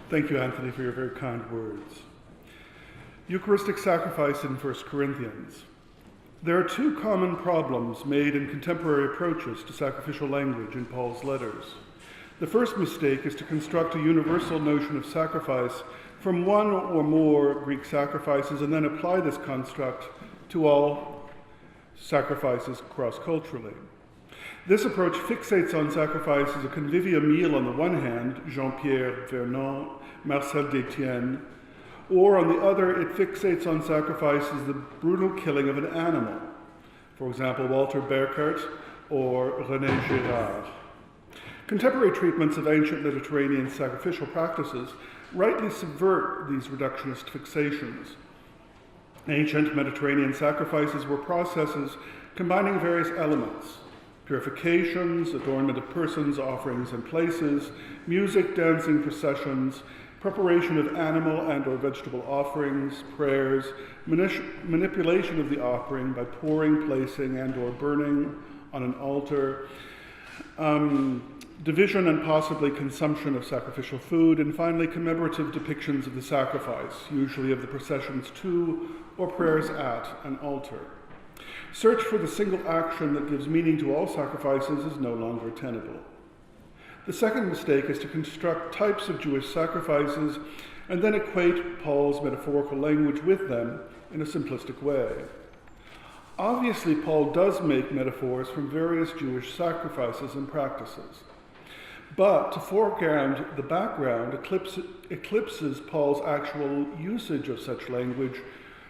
Thank you, Anthony, for your very kind words. Eucharistic sacrifice in 1 Corinthians. There are two common problems made in contemporary approaches to sacrificial language in Paul's letters. The first mistake is to construct a universal notion of sacrifice from one or more Greek sacrifices and then apply this construct to all sacrifices cross-culturally. This approach fixates on sacrifice as a convivial meal on the one hand, Jean-Pierre Vernant, Marcel Détienne, or on the other, it fixates on sacrifice as the brutal killing of an animal, for example, Walter Burkert or René Girard. Contemporary treatments of ancient Mediterranean sacrificial practices rightly subvert these reductionist fixations. Ancient Mediterranean sacrifices were processes combining various elements: purifications, adornment of persons, offerings and places, music, dancing, processions, preparation of animal and or vegetable offerings, prayers, manipulation of the offering by pouring, placing and or burning on an altar, division and possibly consumption of sacrificial food, and finally commemorative depictions of the sacrifice, usually of the processions to or prayers at an altar. Search for the single action that gives meaning to all sacrifices is no longer tenable. The second mistake is to construct types of Jewish sacrifices and then equate Paul's metaphorical language with them in a simplistic way. Obviously, Paul does make metaphors from various Jewish sacrifices and practices. But to foreground the background eclipses Paul's actual usage of such language,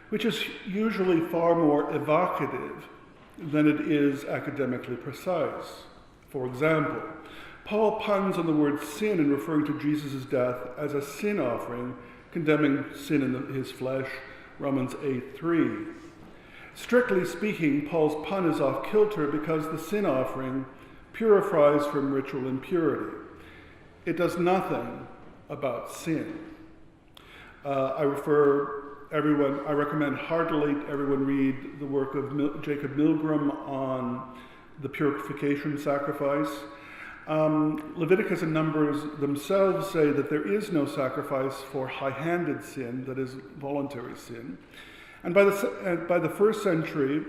which is usually far more evocative than it is academically precise. For example, Paul puns on the word sin in referring to Jesus' death as a sin offering, condemning sin in his flesh, Romans 8:3. Strictly speaking, Paul's pun is off kilter because the sin offering purifies from ritual impurity. It does nothing about sin. I recommend heartily everyone read the work of Jacob Milgram on the purification sacrifice. Leviticus and Numbers themselves say that there is no sacrifice for high-handed sin, that is, voluntary sin. And by the first century,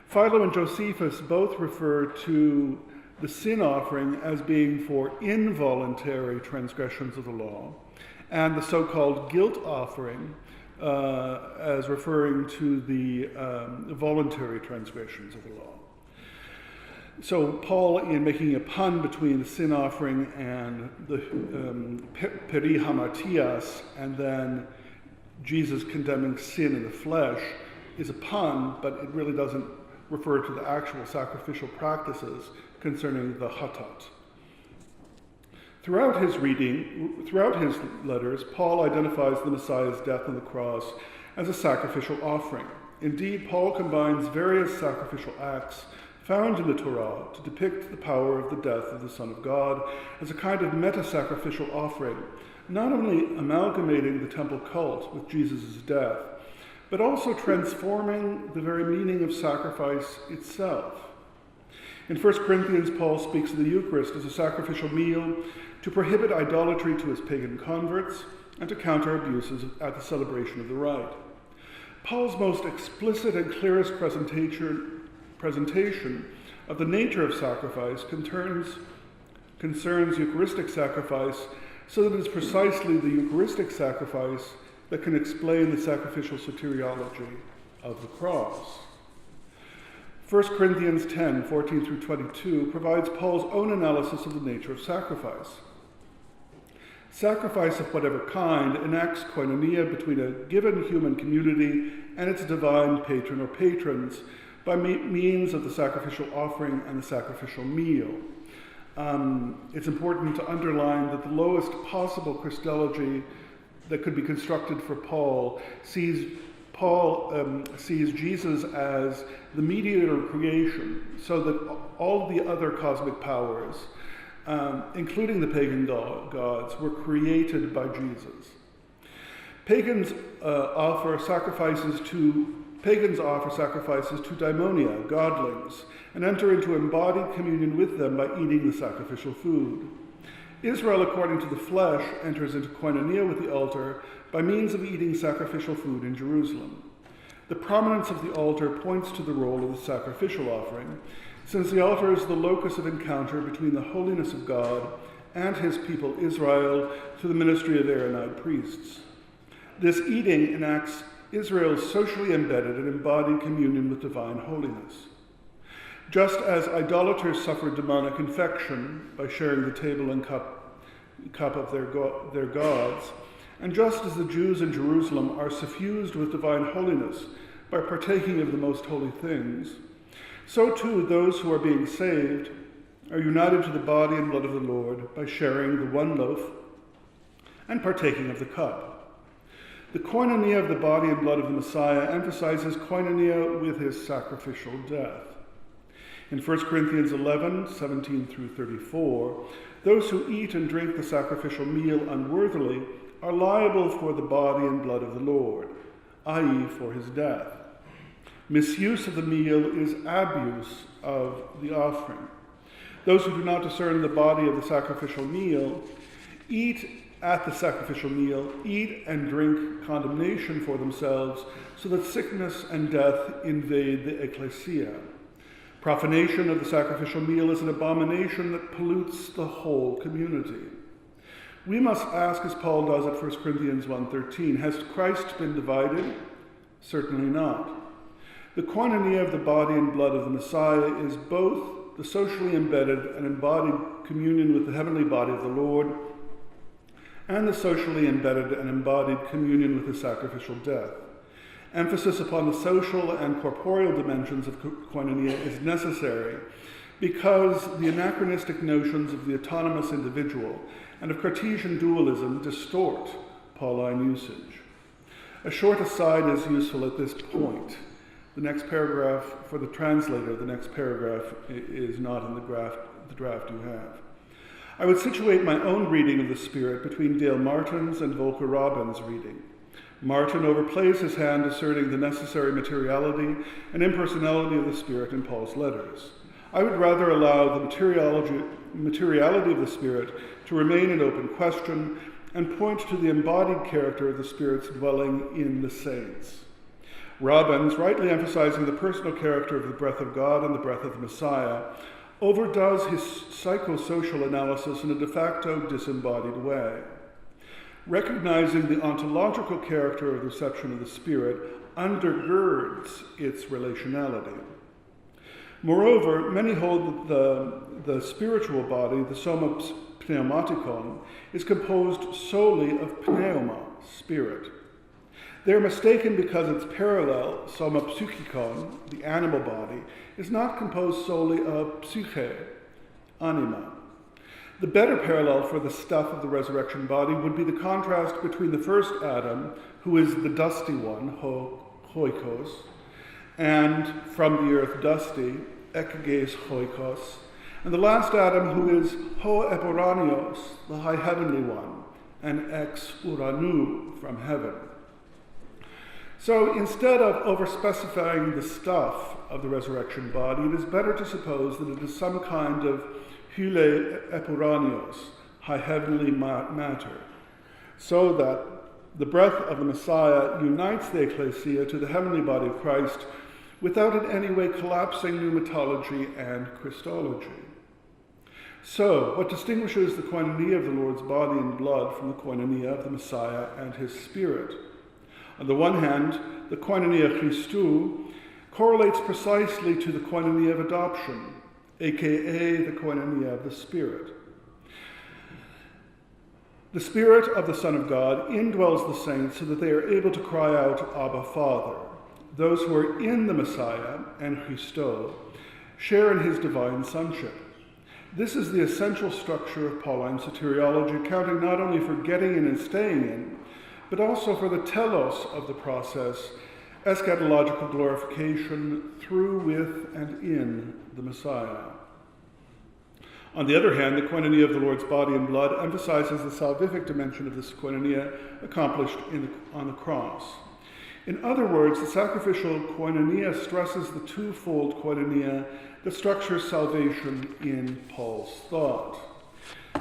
Philo and Josephus both refer to the sin offering as being for involuntary transgressions of the law, and the so-called guilt offering as referring to the voluntary transgressions of the law. So Paul, in making a pun between the sin offering and the peri hamartias, and then Jesus condemning sin in the flesh, is a pun, but it really doesn't refer to the actual sacrificial practices concerning the hatat. Throughout his letters, Paul identifies the Messiah's death on the cross as a sacrificial offering. Indeed, Paul combines various sacrificial acts found in the Torah to depict the power of the death of the Son of God as a kind of meta-sacrificial offering, not only amalgamating the temple cult with Jesus' death, but also transforming the very meaning of sacrifice itself. In 1 Corinthians, Paul speaks of the Eucharist as a sacrificial meal to prohibit idolatry to his pagan converts and to counter abuses at the celebration of the rite. Paul's most explicit and clearest presentation of the nature of sacrifice concerns Eucharistic sacrifice, so that it is precisely the Eucharistic sacrifice that can explain the sacrificial soteriology of the cross. 1 Corinthians 10, 14 through 22 provides Paul's own analysis of the nature of sacrifice. Sacrifice of whatever kind enacts koinonia between a given human community and its divine patron or patrons by means of the sacrificial offering and the sacrificial meal. It's important to underline that the lowest possible Christology that could be constructed for Paul sees Jesus as the mediator of creation, so that all the other cosmic powers, including the pagan gods, were created by Jesus. Pagans offer sacrifices to daimonia, godlings, and enter into embodied communion with them by eating the sacrificial food. Israel, according to the flesh, enters into koinonia with the altar by means of eating sacrificial food in Jerusalem. The prominence of the altar points to the role of the sacrificial offering, since the altar is the locus of encounter between the holiness of God and his people Israel through the ministry of Aaronite priests. This eating enacts Israel's socially embedded and embodied communion with divine holiness. Just as idolaters suffered demonic infection by sharing the table and cup of their gods, and just as the Jews in Jerusalem are suffused with divine holiness by partaking of the most holy things, so too those who are being saved are united to the body and blood of the Lord by sharing the one loaf and partaking of the cup. The koinonia of the body and blood of the Messiah emphasizes koinonia with his sacrificial death. In 1 Corinthians 11, 17 through 34, those who eat and drink the sacrificial meal unworthily are liable for the body and blood of the Lord, i.e. for his death. Misuse of the meal is abuse of the offering. Those who do not discern the body of the sacrificial meal eat and drink condemnation for themselves, so that sickness and death invade the ecclesia. Profanation of the sacrificial meal is an abomination that pollutes the whole community. We must ask, as Paul does at 1 Corinthians 1:13, has Christ been divided? Certainly not. The koinonia of the body and blood of the Messiah is both the socially embedded and embodied communion with the heavenly body of the Lord and the socially embedded and embodied communion with his sacrificial death. Emphasis upon the social and corporeal dimensions of koinonia is necessary because the anachronistic notions of the autonomous individual and of Cartesian dualism distort Pauline usage. A short aside is useful at this point. The next paragraph, for the translator, the next paragraph is not in the draft you have. I would situate my own reading of the Spirit between Dale Martin's and Volker Robin's reading. Martin overplays his hand asserting the necessary materiality and impersonality of the Spirit in Paul's letters. I would rather allow the materiality of the Spirit to remain an open question and point to the embodied character of the Spirit's dwelling in the saints. Robbins, rightly emphasizing the personal character of the breath of God and the breath of the Messiah, overdoes his psychosocial analysis in a de facto disembodied way. Recognizing the ontological character of the reception of the Spirit undergirds its relationality. Moreover, many hold that the spiritual body, the soma pneumatikon, is composed solely of pneuma, spirit. They are mistaken because its parallel, soma psychikon, the animal body, is not composed solely of psyche, anima. The better parallel for the stuff of the resurrection body would be the contrast between the first Adam, who is the dusty one, hoikos, and from the earth dusty, exegesis hoikos, and the last Adam, who is ho eporanios, the high heavenly one, and ex uranu, from heaven. So instead of overspecifying the stuff of the resurrection body, it is better to suppose that it is some kind of hule epuranios, high heavenly matter, so that the breath of the Messiah unites the ecclesia to the heavenly body of Christ without in any way collapsing pneumatology and Christology. So, what distinguishes the koinonia of the Lord's body and blood from the koinonia of the Messiah and his Spirit? On the one hand, the koinonia Christou correlates precisely to the koinonia of adoption, aka the koinonia of the Spirit. The Spirit of the Son of God indwells the saints so that they are able to cry out, Abba, Father. Those who are in the Messiah and Christou share in his divine sonship. This is the essential structure of Pauline soteriology, accounting not only for getting in and staying in, but also for the telos of the process, eschatological glorification through, with, and in the Messiah. On the other hand, the koinonia of the Lord's body and blood emphasizes the salvific dimension of this koinonia accomplished on the cross. In other words, the sacrificial koinonia stresses the twofold koinonia that structures salvation in Paul's thought.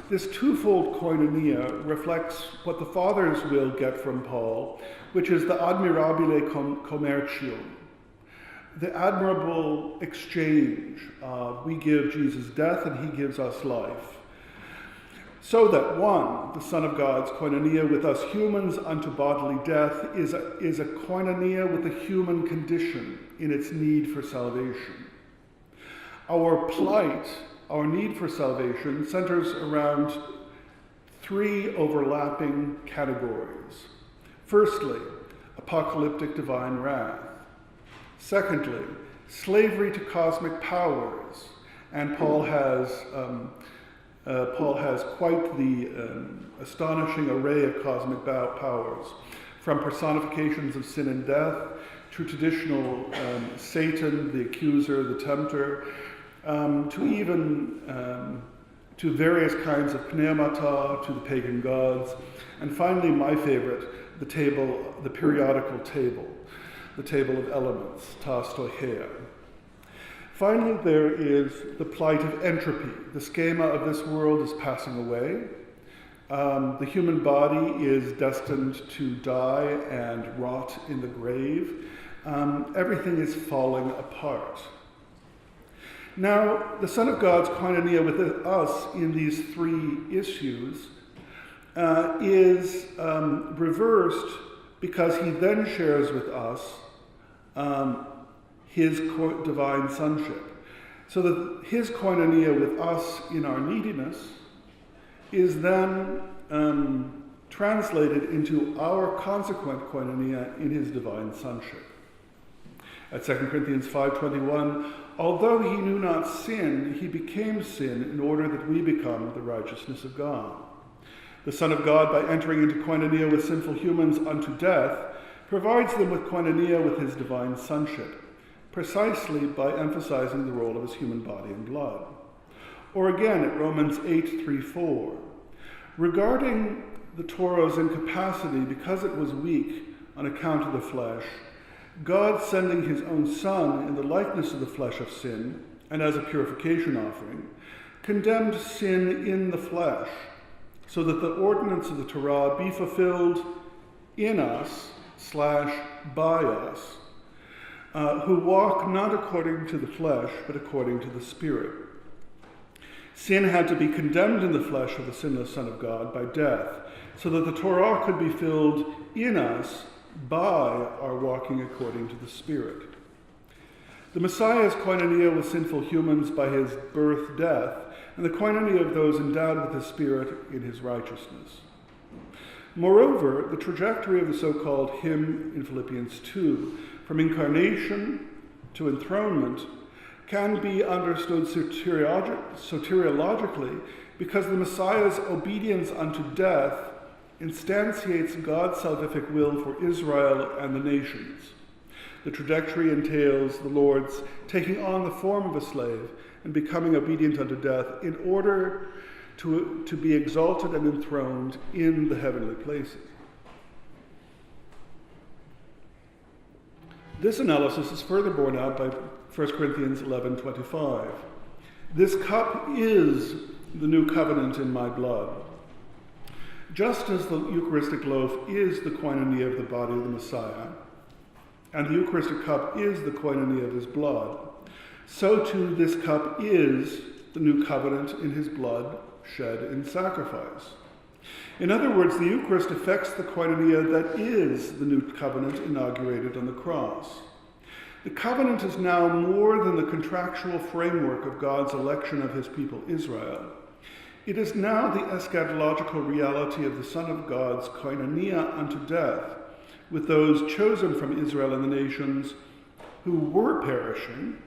This twofold koinonia reflects what the Fathers will get from Paul, which is the admirabile commercium, the admirable exchange of we give Jesus death and he gives us life. So that one, the Son of God's koinonia with us humans unto bodily death, is a koinonia with the human condition in its need for salvation. Our plight, our need for salvation, centers around three overlapping categories. Firstly, apocalyptic divine wrath. Secondly, slavery to cosmic powers, and Paul has quite the astonishing array of cosmic powers, from personifications of sin and death to traditional Satan, the accuser, the tempter, to various kinds of pneumata, to the pagan gods, and finally, my favorite, the periodical table, the table of elements, ta stoicheia. Finally, there is the plight of entropy. The schema of this world is passing away. The human body is destined to die and rot in the grave. Everything is falling apart. Now, the Son of God's koinonia with us in these three issues is reversed because he then shares with us his divine sonship. So that his koinonia with us in our neediness is then translated into our consequent koinonia in his divine sonship. At 2 Corinthians 5:21, although he knew not sin, he became sin in order that we become the righteousness of God. The Son of God, by entering into koinonia with sinful humans unto death, provides them with koinonia with his divine sonship, precisely by emphasizing the role of his human body and blood. Or again at Romans 8:3-4, regarding the Torah's incapacity because it was weak on account of the flesh, God sending his own Son in the likeness of the flesh of sin and as a purification offering, condemned sin in the flesh, so that the ordinance of the Torah be fulfilled in us / by us, who walk not according to the flesh, but according to the Spirit. Sin had to be condemned in the flesh of the sinless Son of God by death, so that the Torah could be filled in us by our walking according to the Spirit. The Messiah's koinonia with sinful humans by his birth, death, and the koinonia of those endowed with the Spirit in his righteousness. Moreover, the trajectory of the so-called hymn in Philippians 2, from incarnation to enthronement, can be understood soteriologically because the Messiah's obedience unto death instantiates God's salvific will for Israel and the nations. The trajectory entails the Lord's taking on the form of a slave and becoming obedient unto death in order to be exalted and enthroned in the heavenly places. This analysis is further borne out by 1 Corinthians 11:25. This cup is the new covenant in my blood. Just as the Eucharistic loaf is the koinonia of the body of the Messiah, and the Eucharistic cup is the koinonia of his blood, so too this cup is the new covenant in his blood shed in sacrifice. In other words, the Eucharist affects the koinonia that is the new covenant inaugurated on the cross. The covenant is now more than the contractual framework of God's election of his people Israel. It is now the eschatological reality of the Son of God's koinonia unto death, with those chosen from Israel and the nations who were perishing,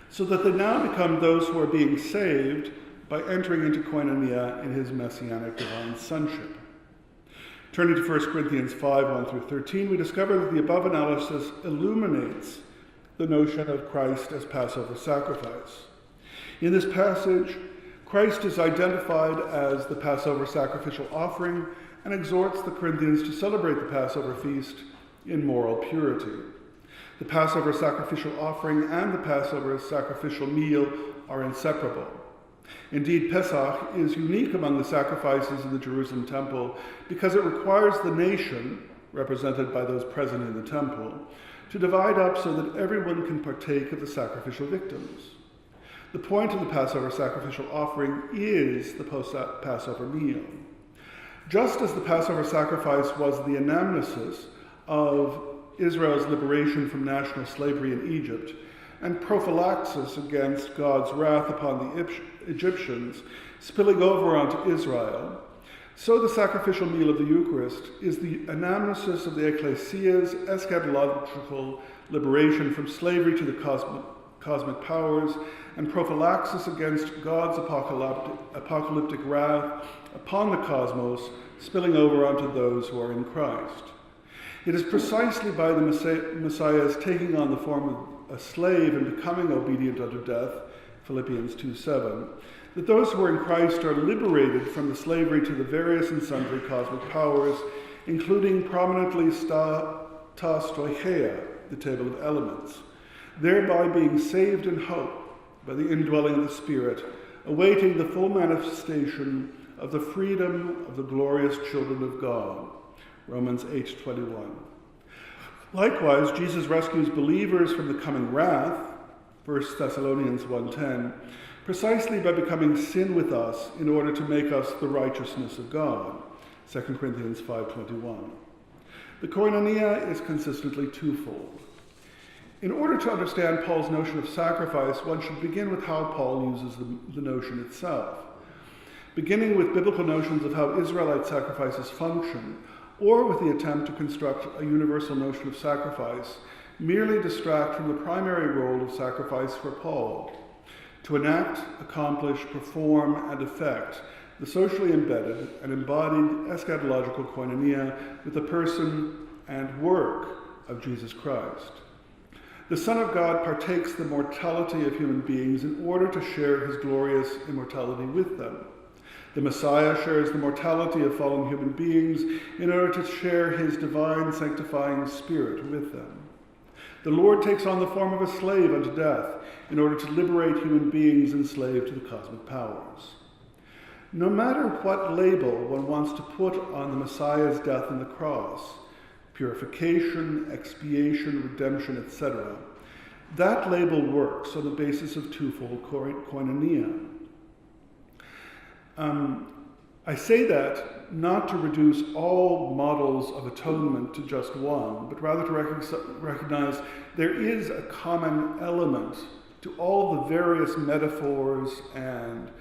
so that they now become those who are being saved by entering into koinonia in his messianic divine sonship. Turning to 1 Corinthians 5:1-13, we discover that the above analysis illuminates the notion of Christ as Passover sacrifice. In this passage, Christ is identified as the Passover sacrificial offering and exhorts the Corinthians to celebrate the Passover feast in moral purity. The Passover sacrificial offering and the Passover sacrificial meal are inseparable. Indeed, Pesach is unique among the sacrifices in the Jerusalem temple because it requires the nation, represented by those present in the temple, to divide up so that everyone can partake of the sacrificial victims. The point of the Passover sacrificial offering is the post-Passover meal. Just as the Passover sacrifice was the anamnesis of Israel's liberation from national slavery in Egypt and prophylaxis against God's wrath upon the Egyptians spilling over onto Israel, so the sacrificial meal of the Eucharist is the anamnesis of the Ecclesia's eschatological liberation from slavery to the cosmic powers and prophylaxis against God's apocalyptic wrath upon the cosmos spilling over onto those who are in Christ. It is precisely by the Messiah's taking on the form of a slave and becoming obedient unto death, Philippians 2:7, that those who are in Christ are liberated from the slavery to the various and sundry cosmic powers, including prominently ta stoicheia, the table of elements, thereby being saved in hope by the indwelling of the Spirit, awaiting the full manifestation of the freedom of the glorious children of God, Romans 8:21. Likewise, Jesus rescues believers from the coming wrath, 1 Thessalonians 1:10, precisely by becoming sin with us in order to make us the righteousness of God, 2 Corinthians 5:21. The Koinonia is consistently twofold. In order to understand Paul's notion of sacrifice, one should begin with how Paul uses the notion itself. Beginning with biblical notions of how Israelite sacrifices function, or with the attempt to construct a universal notion of sacrifice, merely distract from the primary role of sacrifice for Paul, to enact, accomplish, perform, and effect the socially embedded and embodied eschatological koinonia with the person and work of Jesus Christ. The Son of God partakes the mortality of human beings in order to share his glorious immortality with them. The Messiah shares the mortality of fallen human beings in order to share his divine sanctifying spirit with them. The Lord takes on the form of a slave unto death in order to liberate human beings enslaved to the cosmic powers. No matter what label one wants to put on the Messiah's death on the cross, purification, expiation, redemption, etc., that label works on the basis of twofold koinonia. I say that not to reduce all models of atonement to just one, but rather to recognize there is a common element to all the various metaphors and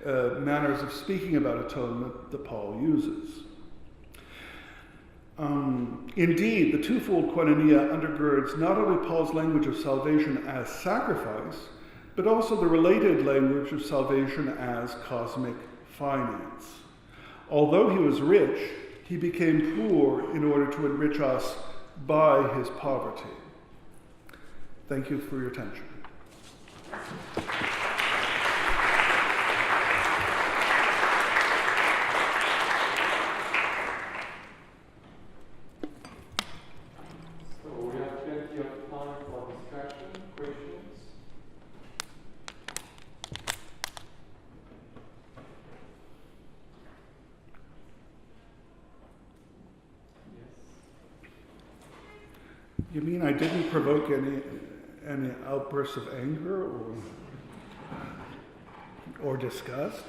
manners of speaking about atonement that Paul uses. Indeed, the twofold koinonia undergirds not only Paul's language of salvation as sacrifice, but also the related language of salvation as cosmic finance. Although he was rich, he became poor in order to enrich us by his poverty. Thank you for your attention. So we have plenty of time for discussion, questions. You mean I didn't provoke any outbursts of anger or disgust?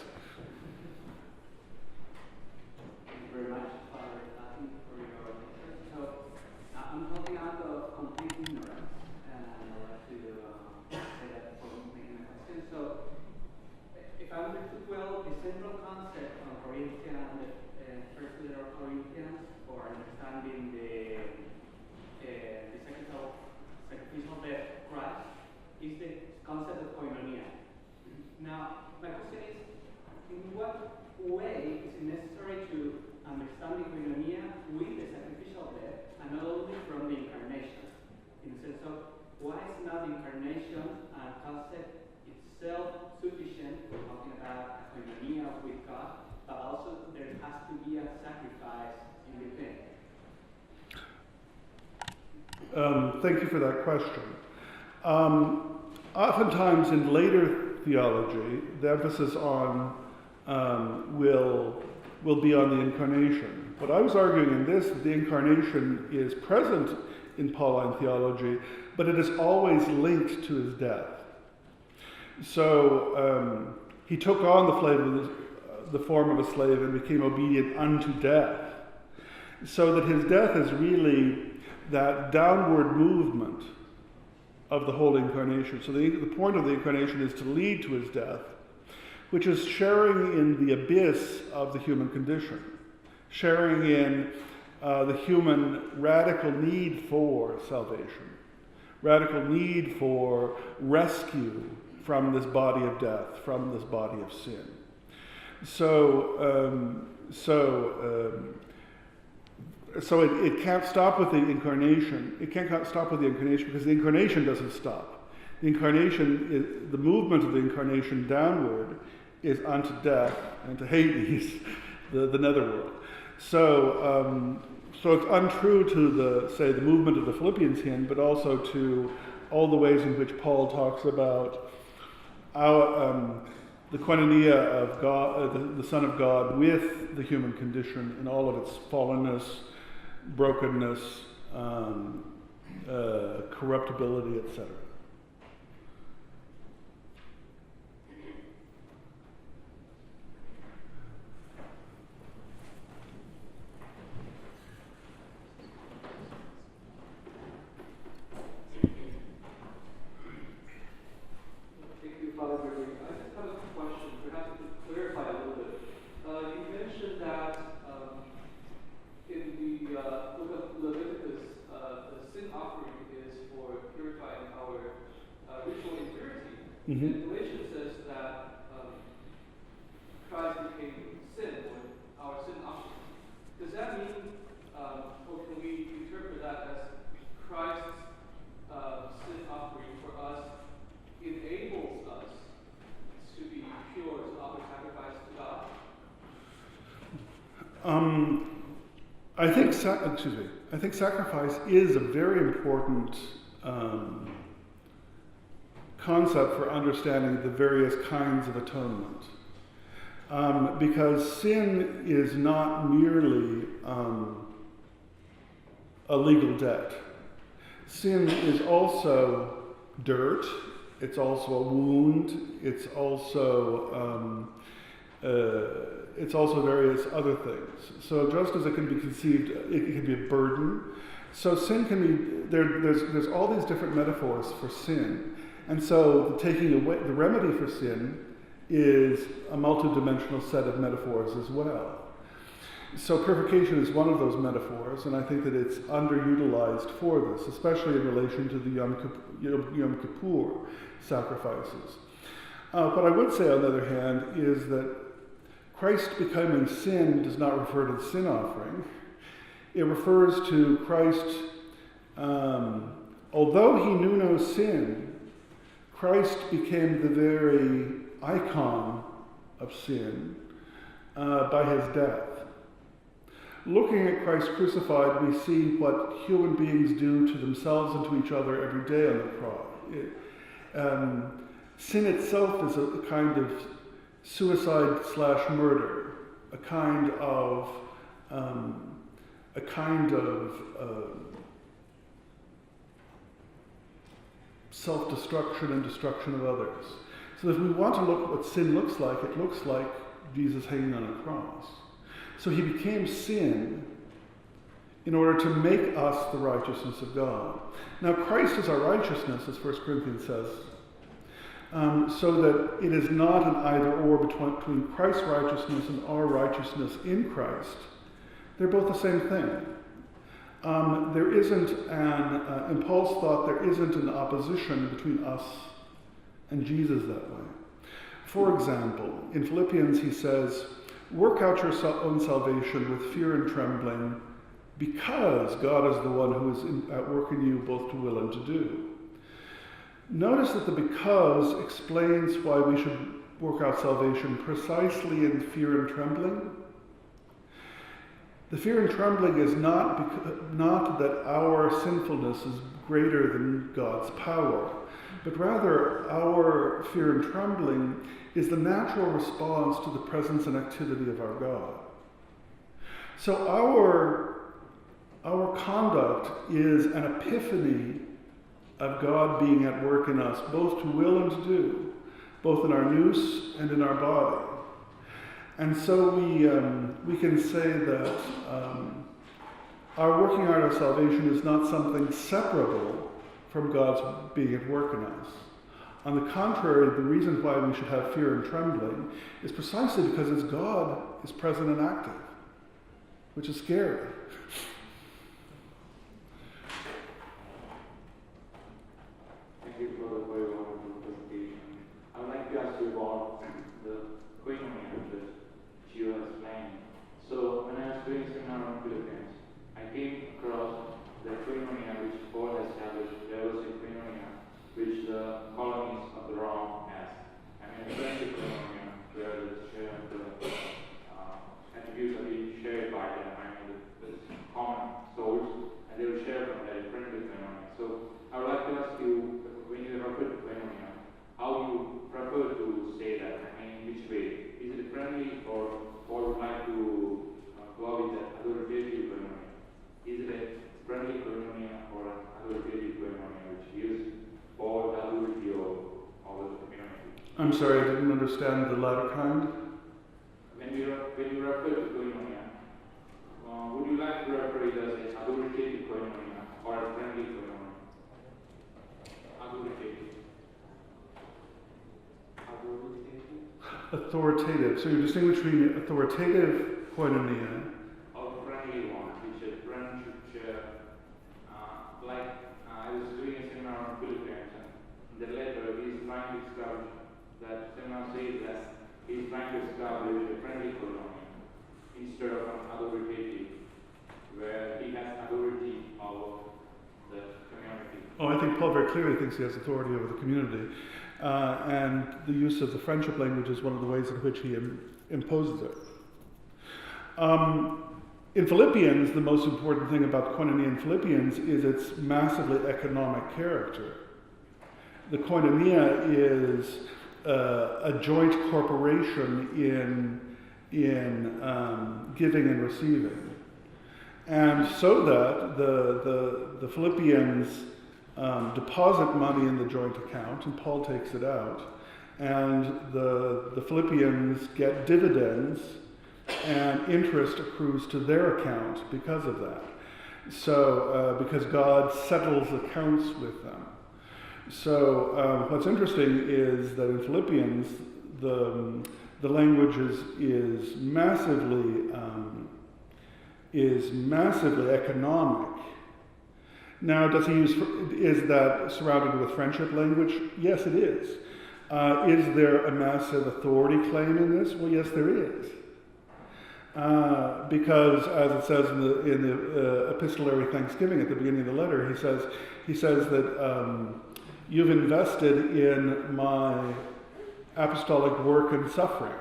Thank you very much, Father Tatum, for your lecture. So I'm talking out of complete ignorance, and I'd like to say that for making a question. So if I understood well, the central concept of Corinthians, the first letter of Corinthians, for understanding the sacrificial death of Christ, is the concept of koinonia. Now, my question is, in what way is it necessary to understand the koinonia with the sacrificial death, and not only from the Incarnation? In the sense of, why is not the Incarnation a concept itself sufficient for talking about a koinonia with God, but also there has to be a sacrifice in between? Thank you for that question. Oftentimes in later theology, the emphasis on will be on the Incarnation. What I was arguing in this, that the Incarnation is present in Pauline theology, but it is always linked to his death. So he took on the form of a slave and became obedient unto death. So that his death is really that downward movement of the whole Incarnation. So the point of the Incarnation is to lead to his death, which is sharing in the abyss of the human condition, sharing in the human radical need for salvation, radical need for rescue from this body of death, from this body of sin. So it can't stop with the Incarnation. It can't stop with the Incarnation because the Incarnation doesn't stop. The Incarnation, the movement of the Incarnation downward is unto death and to Hades, the netherworld. So it's untrue to the movement of the Philippians hymn, but also to all the ways in which Paul talks about the Koinonia of God, the Son of God, with the human condition in all of its fallenness, brokenness, corruptibility, etc. Thank you, Father Gregory. I just have a question, perhaps to clarify a little bit. You mentioned that in the book of Leviticus, the sin offering is for purifying our ritual impurity. Mm-hmm. And Galatians says that Christ became sin, or our sin offering. Does that mean, or can we interpret that as Christ's sin offering for us enables us to be pure, to offer sacrifice to God? I think sacrifice is a very important concept for understanding the various kinds of atonement. Because sin is not merely a legal debt. Sin is also dirt, it's also a wound, it's also various other things. So just as it can be conceived, it can be a burden. So sin can be, there's all these different metaphors for sin. And so taking away, the remedy for sin is a multidimensional set of metaphors as well. So purification is one of those metaphors, and I think that it's underutilized for this, especially in relation to the Yom Kippur sacrifices. What I would say, on the other hand, is that Christ becoming sin does not refer to the sin offering. It refers to Christ, although he knew no sin, Christ became the very icon of sin by his death. Looking at Christ crucified, we see what human beings do to themselves and to each other every day on the cross. Sin itself is a kind of suicide/murder, a kind of self-destruction and destruction of others. So if we want to look at what sin looks like, it looks like Jesus hanging on a cross. So he became sin in order to make us the righteousness of God. Now Christ is our righteousness, as 1 Corinthians says, so that it is not an either-or between Christ's righteousness and our righteousness in Christ. They're both the same thing. There isn't in Paul's thought, there isn't an opposition between us and Jesus that way. For example, in Philippians he says, work out your own salvation with fear and trembling, because God is the one who is at work in you both to will and to do. Notice that the because explains why we should work out salvation precisely in fear and trembling. The fear and trembling is not that our sinfulness is greater than God's power, but rather our fear and trembling is the natural response to the presence and activity of our God. So our conduct is an epiphany of God being at work in us, both to will and to do, both in our nous and in our body. And so we can say that our working out of salvation is not something separable from God's being at work in us. On the contrary, the reason why we should have fear and trembling is precisely because it's God is present and active, which is scary. Thank you for the very wonderful presentation. I would like to ask you about the Koinonia that you have explained. So when I was doing seminar on Philippines, I came across the Koinonia which Paul established. There was a Koinonia which the colonies of the Rome has. I mean, a friendly Koinonia where the share of the attributes are being shared by them. I mean, the common souls, and they will share from that friendly Koinonia. So I would like to ask you, when you refer to Koinonia, how you prefer to say that? I mean, which way? Is it friendly, or would like to go with the authoritative Koinonia? Is it a friendly Koinonia or an authoritative Koinonia which gives all the authority of the community? I'm sorry, I didn't understand the latter kind. When you refer to Koinonia, would you like to refer it as an authoritative Koinonia or a friendly Koinonia? Authoritative. So you distinguish between authoritative koinonia. Or friendly one, which a friend should share. Like I was doing a seminar on Philippines, and the letter he's trying to establish that seminar says that he's trying to establish a friendly koinonia instead of an authoritative, where he has authority over the community. Oh, I think Paul very clearly thinks he has authority over the community. And the use of the friendship language is one of the ways in which he imposes it. In Philippians, the most important thing about koinonia in Philippians is its massively economic character. The koinonia is a joint corporation in giving and receiving. And so that the Philippians deposit money in the joint account, and Paul takes it out, and the Philippians get dividends, and interest accrues to their account because of that. So, because God settles accounts with them. So, what's interesting is that in Philippians, the language is massively economic. Now, is that surrounded with friendship language? Yes, it is. Is there a massive authority claim in this? Well, yes, there is. Because, as it says in the epistolary thanksgiving at the beginning of the letter, he says that you've invested in my apostolic work and suffering,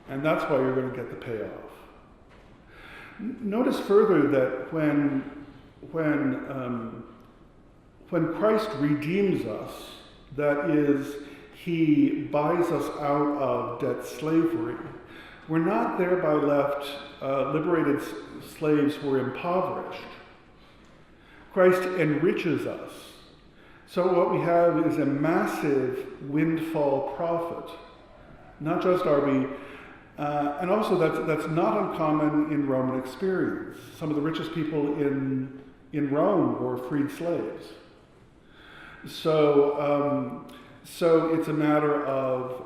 and that's why you're going to get the payoff. Notice further that when Christ redeems us, that is, he buys us out of debt slavery, we're not thereby left liberated slaves who are impoverished. Christ enriches us. So what we have is a massive windfall profit. Not just are we, and also that's not uncommon in Roman experience. Some of the richest people in Rome were freed slaves. So it's a matter of,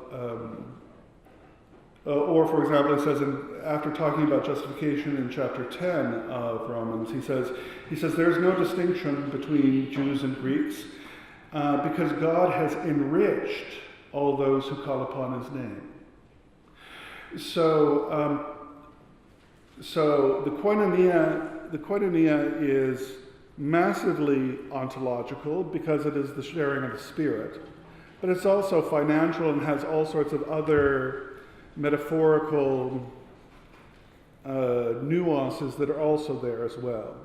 or for example, it says after talking about justification in chapter 10 of Romans, he says there's no distinction between Jews and Greeks because God has enriched all those who call upon his name. So the koinonia is massively ontological because it is the sharing of the Spirit, but it's also financial and has all sorts of other metaphorical nuances that are also there as well.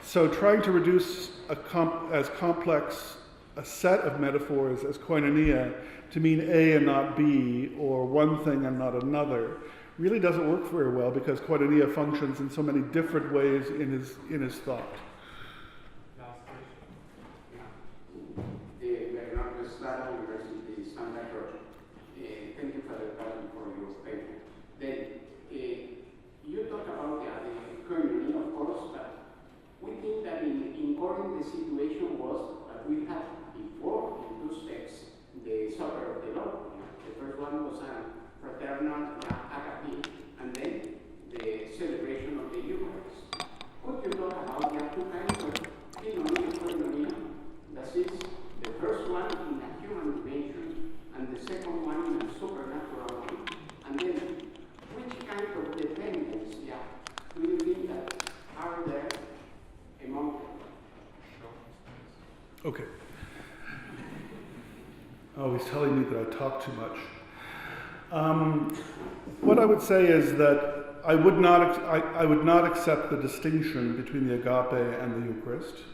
So trying to reduce as complex a set of metaphors as koinonia to mean A and not B, or one thing and not another, really doesn't work very well, because koinonia functions in so many different ways in his thought. University, Santa Cruz. Thank you, Father Tatum, for your statement. Then, you talk about the koinonia, of course, but we think that in Corinth the situation was that we had before in two steps the supper of the Lord. The first one was a fraternal agape, and then the celebration of the Eucharist. Could you talk about the two kinds of koinonia? That is, the first one in a human dimension, and the second one in a supernatural one. And then, which kind of dependence do you think that are there among them? Okay. Oh, he's telling me that I talk too much. What I would say is that I would not accept the distinction between the agape and the Eucharist.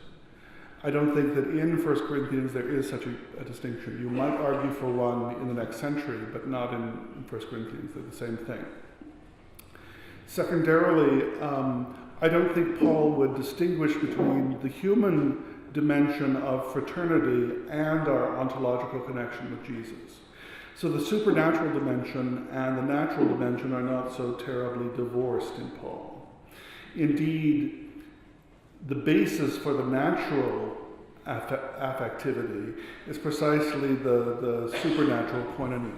I don't think that in 1 Corinthians there is such a distinction. You might argue for one in the next century, but not in 1 Corinthians. They're the same thing. Secondarily, I don't think Paul would distinguish between the human dimension of fraternity and our ontological connection with Jesus. So the supernatural dimension and the natural dimension are not so terribly divorced in Paul. Indeed, the basis for the natural affectivity is precisely the supernatural koinonia.